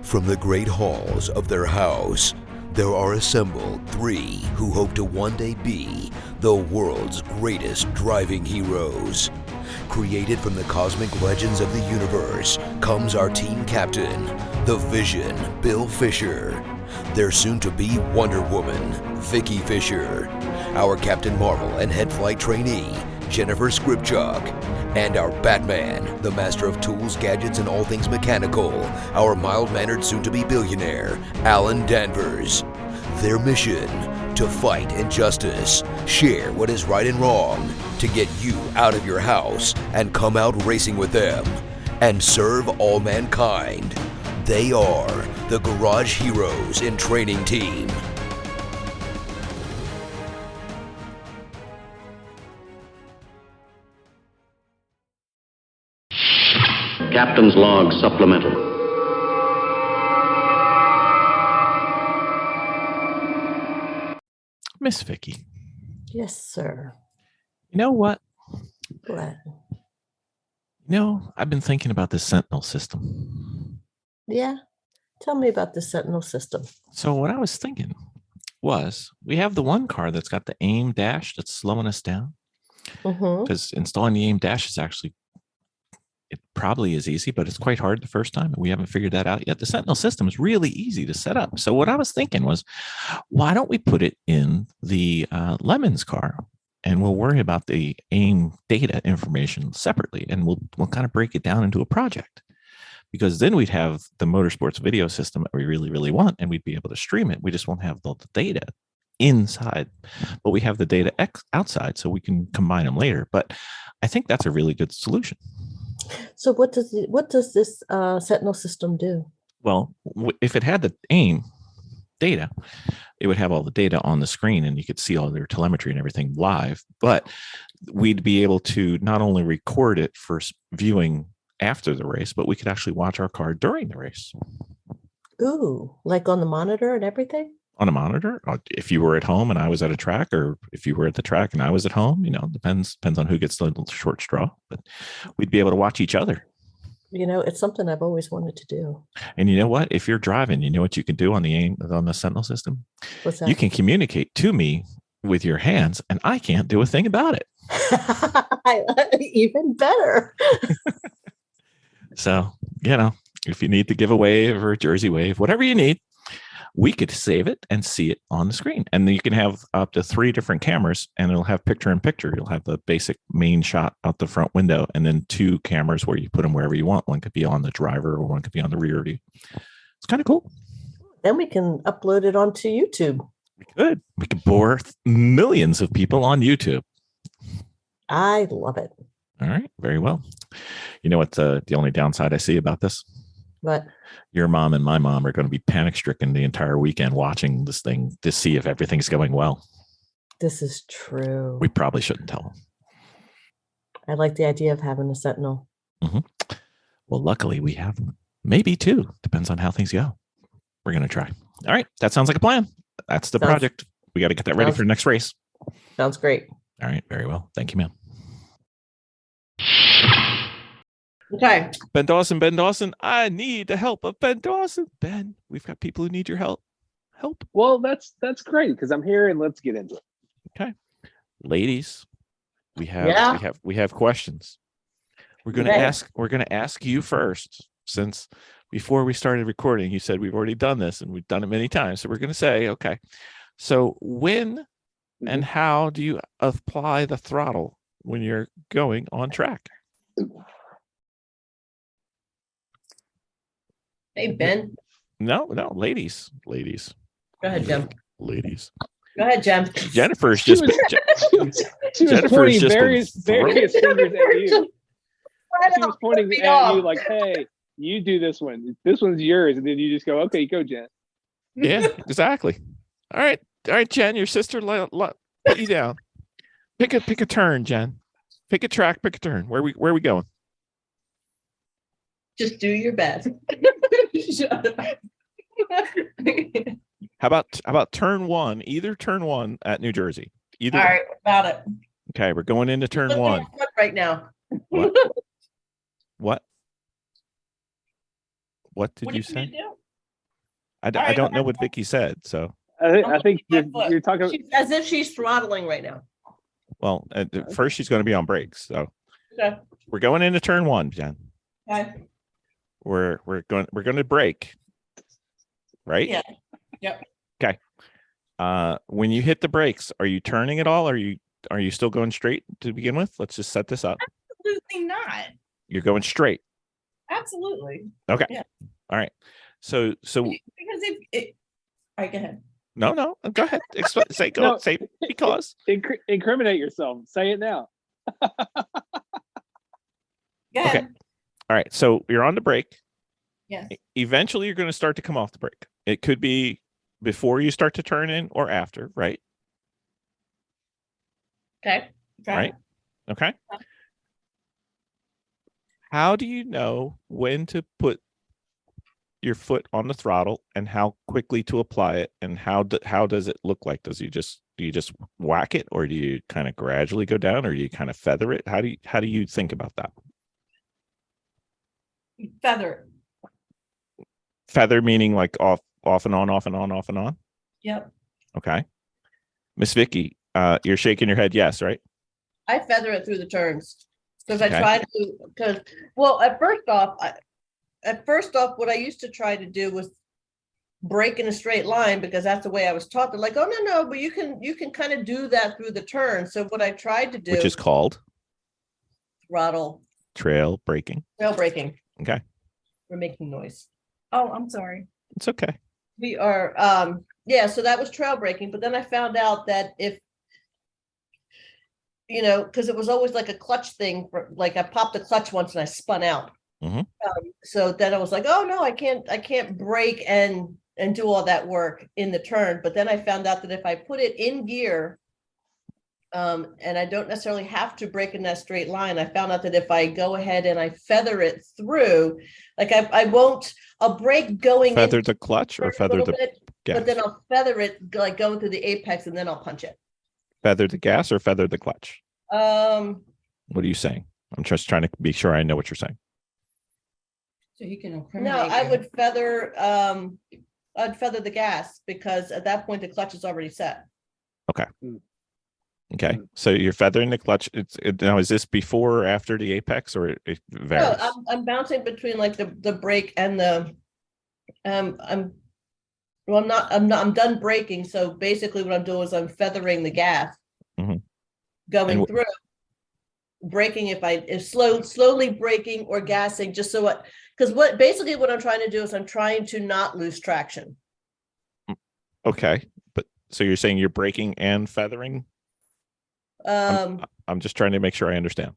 From the great halls of their house, there are assembled three who hope to one day be the world's greatest driving heroes. Created from the cosmic legends of the universe comes our team captain, the Vision, Bill Fisher. Their soon-to-be Wonder Woman, Vicki Fisher. Our Captain Marvel and head flight trainee, Jennifer Skripchuk. And our Batman, the master of tools, gadgets, and all things mechanical, our mild-mannered soon-to-be billionaire, Alan Danvers. Their mission, to fight injustice, share what is right and wrong, to get you out of your house and come out racing with them, and serve all mankind. They are the Garage Heroes in Training Team. Captain's Log Supplemental. Miss Vicki. Yes, sir. You know what? What? I've been thinking about this Sentinel system. Yeah. Tell me about the Sentinel system. So what I was thinking was, we have the one car that's got the aim dash that's slowing us down. Because installing the aim dash is actually, it probably is easy, but it's quite hard the first time. And we haven't figured that out yet. The Sentinel system is really easy to set up. So what I was thinking was, why don't we put it in the Lemons car? And we'll worry about the aim data information separately. And we'll kind of break it down into a project. Because then we'd have the motorsports video system that we really, really want, and we'd be able to stream it. We just won't have the data inside, but we have the data outside, so we can combine them later. But I think that's a really good solution. So what does this Sentinel system do? Well, if it had the aim data, it would have all the data on the screen, and you could see all their telemetry and everything live. But we'd be able to not only record it for viewing after the race, but we could actually watch our car during the race. Ooh, like on the monitor and everything? On a monitor, if you were at home and I was at a track, or if you were at the track and I was at home, depends on who gets the short straw, but we'd be able to watch each other. It's something I've always wanted to do. And you know what? If you're driving, you know what you can do on the Sentinel system? What's that? You can communicate to me with your hands, and I can't do a thing about it. Even better. So, if you need to give a wave or a Jersey wave, whatever you need, we could save it and see it on the screen. And then you can have up to 3 different cameras, and it'll have picture in picture. You'll have the basic main shot out the front window, and then 2 cameras where you put them wherever you want. One could be on the driver, or one could be on the rear view. It's kind of cool. Then we can upload it onto YouTube. We could bore millions of people on YouTube. I love it. All right. Very well. You know what the only downside I see about this? What? Your mom and my mom are going to be panic stricken the entire weekend watching this thing to see if everything's going well. This is true. We probably shouldn't tell them. I like the idea of having a Sentinel. Mm-hmm. Well, luckily we have maybe 2. Depends on how things go. We're going to try. All right. That sounds like a plan. That's the project. We got to get that ready for the next race. Sounds great. All right. Very well. Thank you, ma'am. Okay. Ben Dawson, I need the help of Ben Dawson. Ben, we've got people who need your help. Well, that's great, because I'm here, and let's get into it. Okay. Ladies, we have questions. We're going to ask you first, since before we started recording, you said we've already done this and we've done it many times. So we're going to say, okay, so when and how do you apply the throttle when you're going on track? Hey, Ben. No, ladies. Go ahead, Jem. Ladies. Go ahead, Jem. Jennifer's she was pointing various fingers at you. She was pointing at you like, hey, you do this one. This one's yours. And then you just go, okay, go, Jen. Yeah, exactly. All right, Jen, your sister put you down. Pick a turn, Jen. Pick a track, pick a turn. Where we going? Just do your best. How about turn 1? Either turn 1 at New Jersey. Either. All right, about it. Okay, we're going into turn 1 right now. What? What did you say? I don't know what Vicki said. So I think you're talking. As if she's throttling right now. well, first she's going to be on brakes. So Okay. we're going into turn 1, Jen. Okay. We're going to brake. Right? Yeah. Yep. Okay. When you hit the brakes, are you turning at all? Are you still going straight to begin with? Let's just set this up. Absolutely not. You're going straight. Absolutely. Okay. Yeah. All right. So Because all right, go ahead. no, go ahead. Say because. Incriminate yourself. Say it now. Go ahead. Okay. All right. So you're on the brake. Yes. Eventually, you're going to start to come off the brake. It could be before you start to turn in or after, right? Okay. Right. Okay. How do you know when to put your foot on the throttle and how quickly to apply it, and how does it look like? Do you just whack it, or do you kind of gradually go down, or do you kind of feather it? How do you think about that? Feather. Feather meaning like off and on, off and on, off and on. Yep. Okay. Miss Vicki, you're shaking your head yes, right? I feather it through the turns because I Okay. try to, well, at first off, what I used to try to do was break in a straight line because that's the way I was taught. They're like, oh, no, but you can kind of do that through the turn. So what I tried to do, Which is called throttle, trail braking. trail braking. Okay. We're making noise. Oh, I'm sorry. It's okay. We are, yeah, so that was trail braking, but then I found out that if, because it was always like a clutch thing, like I popped the clutch once and I spun out. Mhm. So then I was like, oh no, I can't brake and do all that work in the turn. But then I found out that if I put it in gear, and I don't necessarily have to brake in that straight line, I found out that if I go ahead and I feather it through, like I'll brake going Feather in the clutch or a feather little the bit, gas? but then I'll feather it like going through the apex and then I'll punch it. Feather the gas or feather the clutch? Um, What are you saying? I'm just trying to be sure I know what you're saying. So you can no, incriminate. I would feather, I'd feather the gas because at that point the clutch is already set. Okay. So you're feathering the clutch. Now, is this before or after the apex, or it varies? No, I'm bouncing between like the brake and the, I'm done braking. So basically what I'm doing is I'm feathering the gas. Mhm. Going And through. Braking if slowly braking or gassing, just so because what I'm trying to do is I'm trying to not lose traction. Okay. But so you're saying you're braking and feathering? I'm just trying to make sure I understand.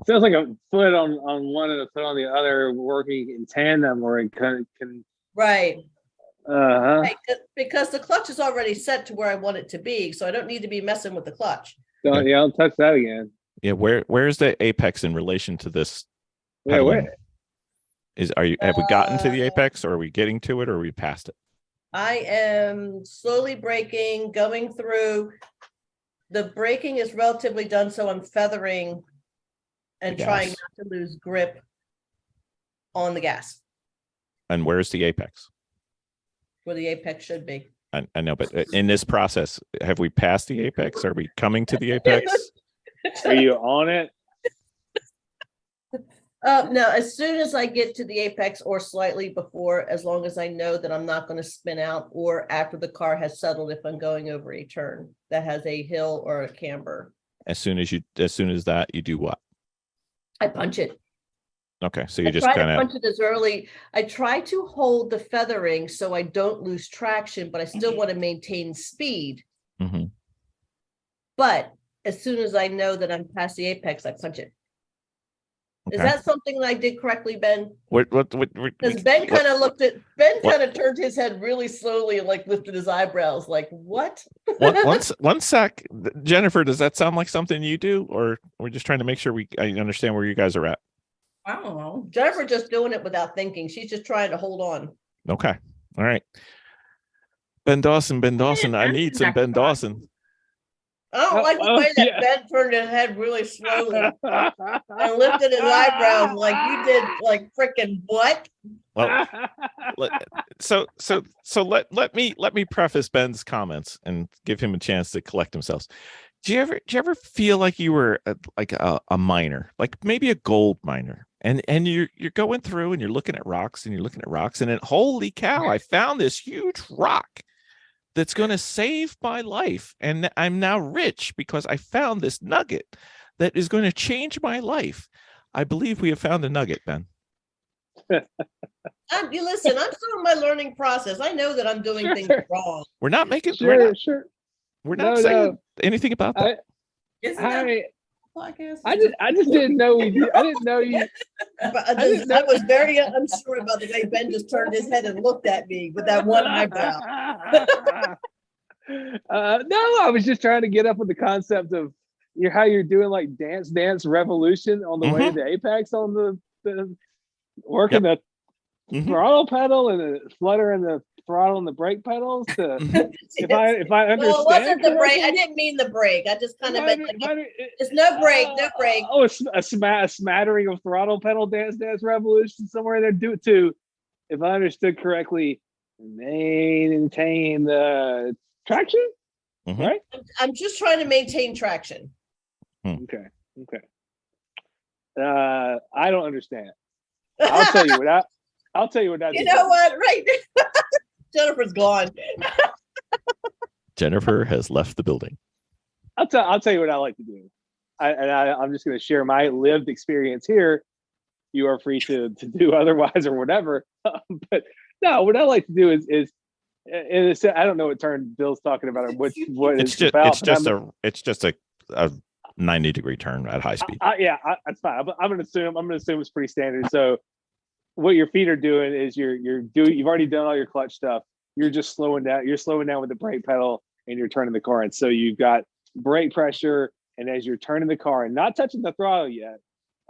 Sounds like a foot on one and a foot on the other working in tandem, or it can. Right. Right, because the clutch is already set to where I want it to be, so I don't need to be messing with the clutch. Don't touch that again. Yeah. Where's the apex in relation to this? Yeah, pedaling? where? Have we gotten to the apex, or are we getting to it, or are we past it? I am slowly braking, going through. The braking is relatively done, so I'm feathering and The trying gas. not to lose grip on the gas And where's the apex? where the apex should be. I know, but in this process, have we passed the apex? Are we coming to the apex? Are you on it? No, as soon as I get to the apex or slightly before, as long as I know that I'm not going to spin out, or after the car has settled, if I'm going over a turn that has a hill or a camber, As soon as that, you do what? I punch it. Okay, so I you just try to kind of punch it as early. I try to hold the feathering so I don't lose traction, but I still want to maintain speed. Mhm. But as soon as I know that I'm past the apex, I punch it. Is Okay. that something I did correctly, Ben? What Because Ben kind of turned his head really slowly and like lifted his eyebrows, like, what? one sec, Jennifer, does that sound like something you do, or we're just trying to make sure I understand where you guys are at? I don't know. Jennifer just doing it without thinking. She's just trying to hold on. Okay. All right. Ben Dawson, I need some Ben Dawson. I don't like the way that Ben turned his head really slowly and lifted his eyebrows like you did, like freaking what? Well, let me preface Ben's comments and give him a chance to collect himself. Do you ever feel like you were a miner, like maybe a gold miner, and you're going through and you're looking at rocks and then holy cow, I found this huge rock that's going to save my life, and I'm now rich because I found this nugget that is going to change my life. I believe we have found a nugget, Ben. You listen, I'm still in my learning process. I know that I'm doing things wrong. We're not making Sure. We're not saying anything about that. I just didn't know I didn't know you. But I was very unsure about the way Ben just turned his head and looked at me with that one eyebrow. No, I was just trying to get up with the concept of how you're doing like Dance Revolution on the way to Apex on the working the throttle pedal and the flutter and the throttle and the brake pedals to if I understand. Well, it wasn't the brake. I didn't mean the brake. I just kind of meant there's no brake, no brake. Oh, it's a smattering of throttle pedal Dance Revolution somewhere there. Do it too. If I understood correctly, maintain the traction, right? I'm just trying to maintain traction. Okay. I don't understand. I'll tell you what. I'll tell you what. You know what? Right. Jennifer's gone. Jennifer has left the building. I'll tell you what I like to do. I'm just going to share my lived experience here. You are free to do otherwise or whatever. But no, what I like to do is I don't know what turn Bill's talking about or what it's about. It's just a 90-degree turn at high speed. That's fine. I'm going to assume it's pretty standard. So what your feet are doing is you've already done all your clutch stuff. You're just slowing down. You're slowing down with the brake pedal and you're turning the car. And so you've got brake pressure. And as you're turning the car and not touching the throttle yet,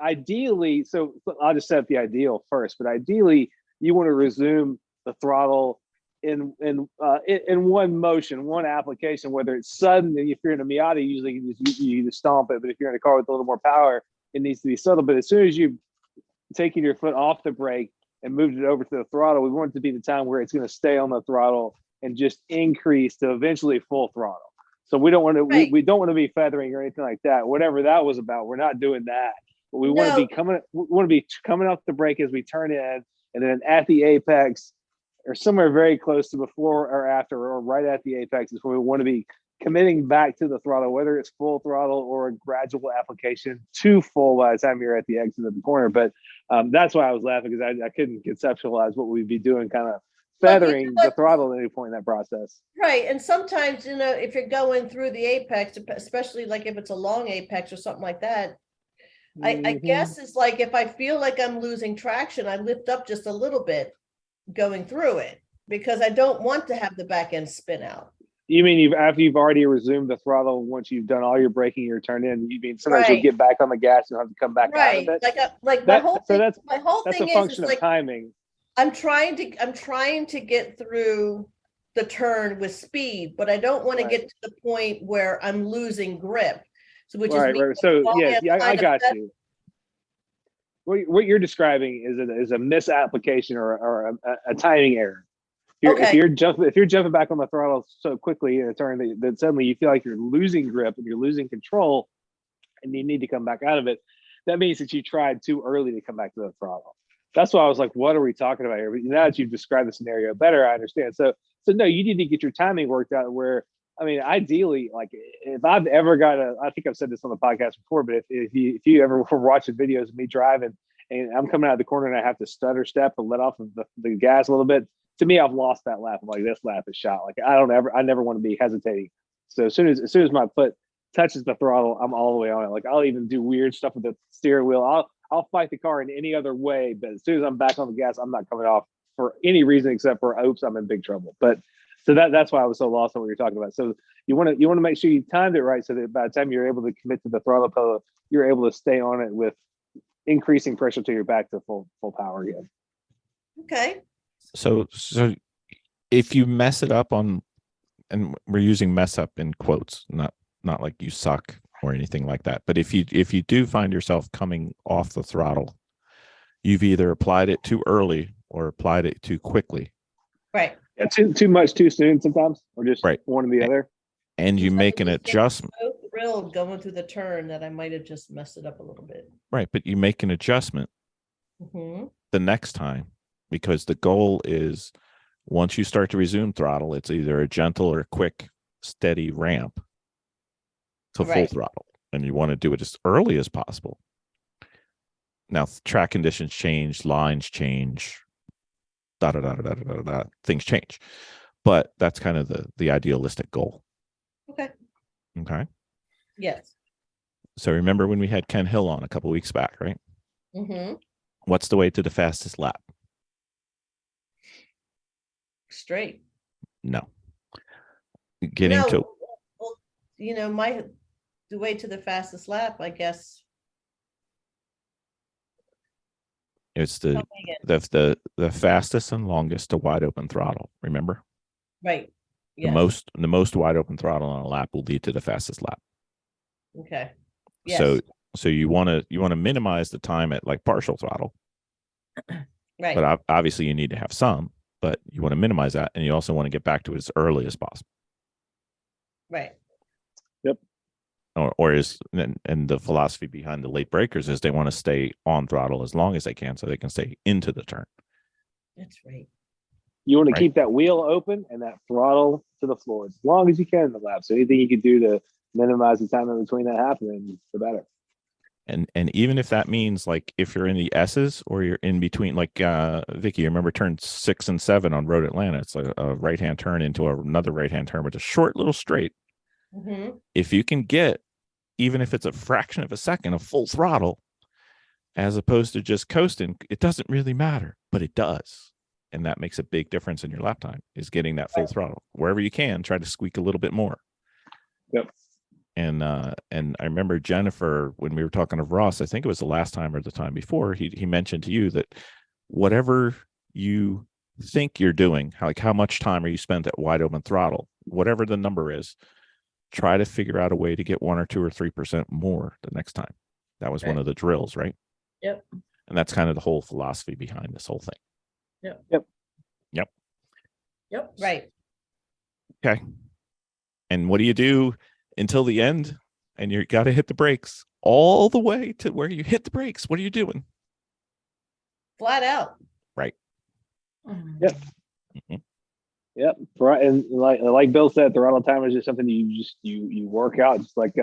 ideally, so I'll just set up the ideal first, but ideally you want to resume the throttle in one motion, one application, whether it's sudden. And if you're in a Miata, usually you just stomp it. But if you're in a car with a little more power, it needs to be subtle. But as soon as you've taken your foot off the brake and moved it over to the throttle, we want it to be the time where it's going to stay on the throttle and just increase to eventually full throttle. So we don't want to we don't want to be feathering or anything like that. Whatever that was about, we're not doing that. But we want to be coming off the brake as we turn in, and then at the apex or somewhere very close to before or after or right at the apex is where we want to be committing back to the throttle, whether it's full throttle or a gradual application to full by the time you're at the exit of the corner. But that's why I was laughing, because I couldn't conceptualize what we'd be doing, kind of feathering the throttle at any point in that process. Right. And sometimes, if you're going through the apex, especially like if it's a long apex or something like that, I guess it's like if I feel like I'm losing traction, I lift up just a little bit going through it, because I don't want to have the back end spin out. You mean after you've already resumed the throttle, once you've done all your braking, you're turned in, you mean sometimes you'll get back on the gas and have to come back out of it? My whole thing that's a function of timing. I'm trying to get through the turn with speed, but I don't want to get to the point where I'm losing grip. So So I got you. What you're describing is a misapplication or a timing error. If you're jumping back on the throttle so quickly in a turn that suddenly you feel like you're losing grip and you're losing control, and you need to come back out of it, that means that you tried too early to come back to the throttle. That's why I was like, what are we talking about here? But now that you've described the scenario better, I understand. So no, you need to get your timing worked out where, I mean, ideally, like if I've ever got I think I've said this on the podcast before, but if you ever were watching videos of me driving and I'm coming out of the corner and I have to stutter step and let off of the gas a little bit, to me, I've lost that lap. I'm like, this lap is shot. Like I never want to be hesitating. So as soon as my foot touches the throttle, I'm all the way on it. Like I'll even do weird stuff with the steering wheel. I'll fight the car in any other way, but as soon as I'm back on the gas, I'm not coming off for any reason except for oops, I'm in big trouble. But so that's why I was so lost on what you're talking about. So you want to make sure you timed it right so that by the time you're able to commit to the throttle pedal, you're able to stay on it with increasing pressure till you're back to full power again. Okay. So if you mess it up on, and we're using mess up in quotes, not like you suck or anything like that, but if you do find yourself coming off the throttle, you've either applied it too early or applied it too quickly. Right. Yeah, too much too soon sometimes, or just Right. one or the other. And you make an adjustment. So thrilled going through the turn that I might have just messed it up a little bit. Right. But you make an adjustment Mhm. the next time, because the goal is once you start to resume throttle, it's either a gentle or quick, steady ramp to full Right. throttle. And you want to do it as early as possible. Now, track conditions change, lines change, things change. But that's kind of the idealistic goal. Okay. Okay. Yes. So remember when we had Ken Hill on a couple weeks back, right? Mm-hmm. What's the way to the fastest lap? Straight. No. Getting No, to well, the way to the fastest lap, I guess. it's Tell the me again. the fastest and longest to wide open throttle. Remember? Right. The Yes. most wide open throttle on a lap will lead to the fastest lap. Okay. Yes. So you want to minimize the time at like partial throttle, Right. but obviously you need to have some, but you want to minimize that, and you also want to get back to it as early as possible. Right. Or is and the philosophy behind the late breakers is they want to stay on throttle as long as they can so they can stay into the turn. That's right. You want to Right. keep that wheel open and that throttle to the floor as long as you can in the lap. So anything you can do to minimize the time in between that happening, the better. And even if that means like if you're in the S's or you're in between, like Vicki, remember turn 6 and 7 on Road Atlanta. It's like a right hand turn into another right hand turn with a short little straight. Mm-hmm. If you can get, even if it's a fraction of a second, of full throttle, as opposed to just coasting, it doesn't really matter, but it does. And that makes a big difference in your lap time, is getting that full throttle. Wherever you can, try to squeak a little bit more. Yep. And I remember Jennifer, when we were talking to Ross, I think it was the last time or the time before, he mentioned to you that whatever you think you're doing, like how much time are you spent at wide open throttle, whatever the number is, try to figure out a way to get 1 or 2 or 3% more the next time. That was one of the drills, right? Yep. And that's kind of the whole philosophy behind this whole thing. Yep. Right. Okay. And what do you do until the end? And you got to hit the brakes all the way to where you hit the brakes. What are you doing? Flat out. Right. Yep. Yep. And like Bill said, throttle timer is just something you work out. Just like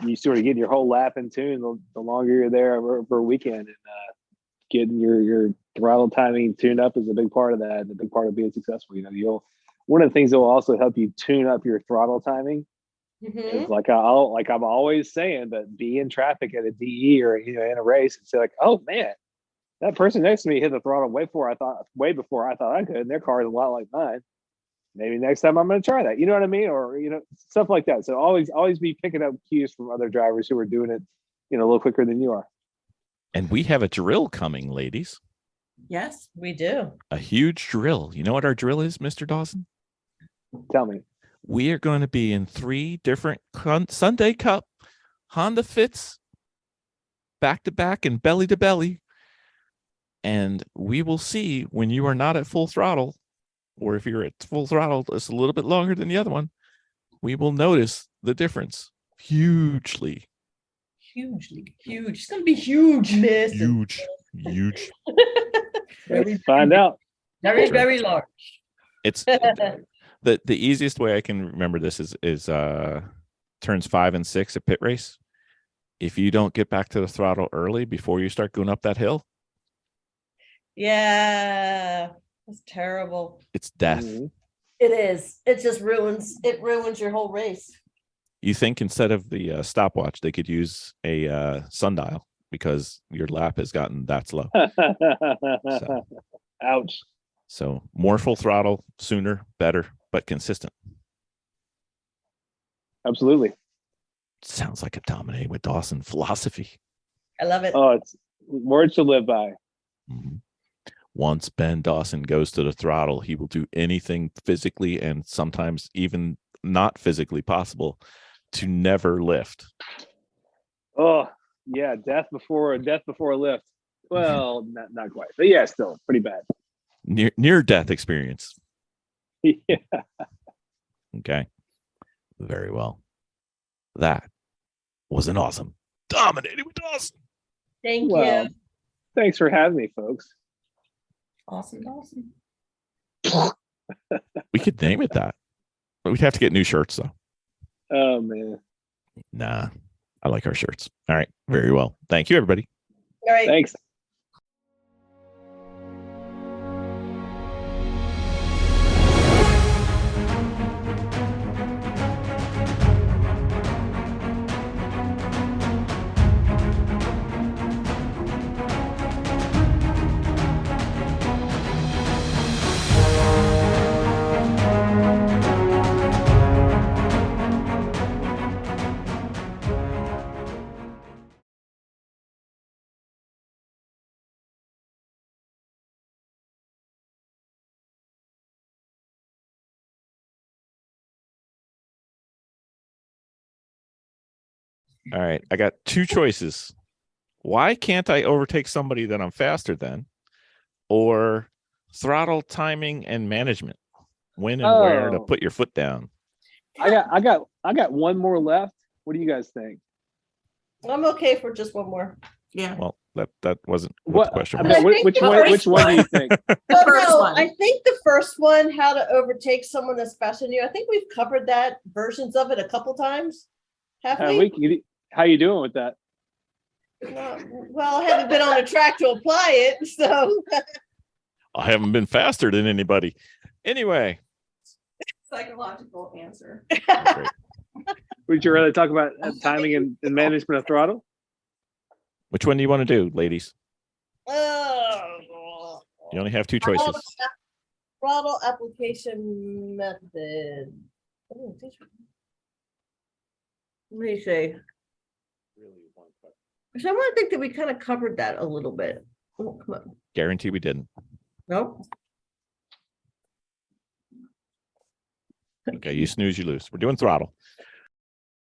you sort of get your whole lap in tune the longer you're there over a weekend, and getting your throttle timing tuned up is a big part of that, and a big part of being successful. One of the things that will also help you tune up your throttle timing Mm-hmm. is like I'm always saying, but be in traffic at a DE or in a race and say like, oh man, that person next to me hit the throttle way before I thought I could, and their car is a lot like mine. Maybe next time I'm going to try that. You know what I mean? Or stuff like that. So always be picking up cues from other drivers who are doing it, a little quicker than you are. And we have a drill coming, ladies. Yes. We do. A huge drill. You know what our drill is, Mr. Dawson? Tell me. We are going to be in 3 different Sunday Cup Honda Fits, back to back and belly to belly. And we will see when you are not at full throttle, or if you're at full throttle, it's a little bit longer than the other one. We will notice the difference hugely. Hugely huge. It's gonna be huge. Huge. Let's find out. Very, very large. It's the easiest way I can remember this is turns 5 and 6 at pit race. If you don't get back to the throttle early before you start going up that hill, Yeah. It's terrible. it's death. Mm-hmm. It is. It just ruins your whole race. You think instead of the stopwatch, they could use a sundial because your lap has gotten that slow. So. Ouch. So more full throttle, sooner, better, but consistent. Absolutely. Sounds like a Dominate with Dawson philosophy. I love it. Oh, it's words to live by. Mm-hmm. Once Ben Dawson goes to the throttle, he will do anything physically and sometimes even not physically possible to never lift. Oh, yeah, death before a lift. Well, not quite, but yeah, still pretty bad. near death experience. Yeah. Okay. Very well. That was an awesome. Dominating with awesome. Thank Well, you. thanks for having me, folks. Awesome. Awesome. We could name it that. But we'd have to get new shirts though. Oh man. Nah. I like our shirts. All right. Very well. Thank you, everybody. All right. Thanks. All right. I got two choices. Why can't I overtake somebody that I'm faster than? Or throttle timing and management. When and where to put your foot down. I got one more left. What do you guys think? I'm okay for just one more. Yeah. Well, that wasn't what the question I was. mean, which one do you think? Well, first no, one. I think the first one, how to overtake someone that's faster than you. I think we've covered that versions of it a couple times. Have we? How you doing with that? Well, I haven't been on the track to apply it, so. I haven't been faster than anybody. Anyway. Psychological answer. Great. Would you rather talk about timing and management of throttle? Which one do you want to do, ladies? Oh. You only have two choices. Throttle application method. Oh, let me see. So I want to think that we kind of covered that a little bit. Oh, come on. Guarantee we didn't. Nope. Okay, you snooze, you lose. We're doing throttle.